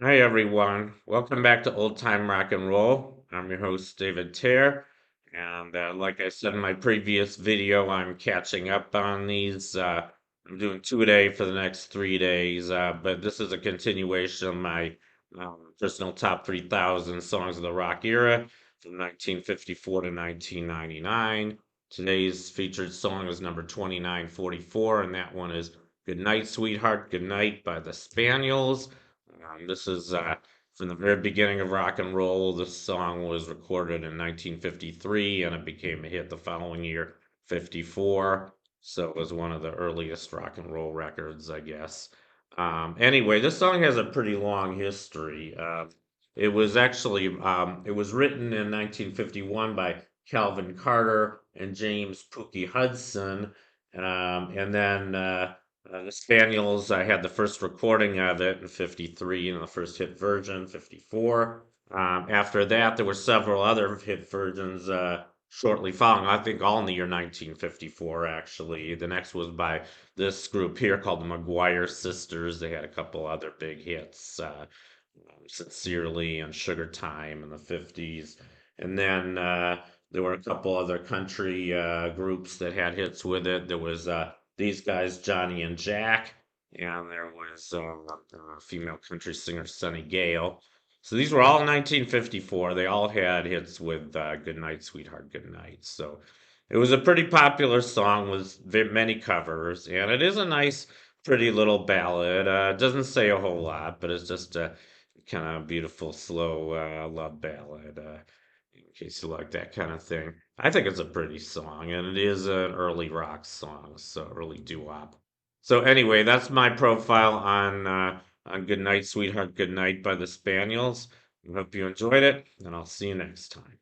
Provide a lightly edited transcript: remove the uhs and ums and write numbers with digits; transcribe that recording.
Hi everyone, welcome back to Old Time Rock and Roll. I'm your host David Tear, and like I said in my previous video, I'm catching up on these. I'm doing two a day for the next 3 days, but this is a continuation of my personal top 3,000 songs of the rock era from 1954 to 1999. Today's featured song is number 2944, and that one is "Goodnight, Sweetheart, Goodnight" by the Spaniels. This is from the very beginning of rock and roll. This song was recorded in 1953 and it became a hit the following year, 54. So it was one of the earliest rock and roll records, I guess. Anyway, this song has a pretty long history. It was written in 1951 by Calvin Carter and James Pookie Hudson. And then the Spaniels, I had the first recording of it in 53, the first hit version, 54. After that, there were several other hit versions shortly following, I think all in the year 1954, actually. The next was by this group here called the McGuire Sisters. They had a couple other big hits, Sincerely and Sugar Time in the 50s. And then there were a couple other country groups that had hits with it. There was these guys, Johnny and Jack, and there was a female country singer, Sunny Gale. So these were all in 1954. They all had hits with "Goodnight, Sweetheart, Goodnight." So it was a pretty popular song with many covers, and it is a nice, pretty little ballad. It doesn't say a whole lot, but it's just a kind of beautiful, slow love ballad. In case you like that kind of thing. I think it's a pretty song, and it is an early rock song, so early doo-wop. So anyway, that's my profile on "Good Night, Sweetheart, Good Night" by the Spaniels. I hope you enjoyed it, and I'll see you next time.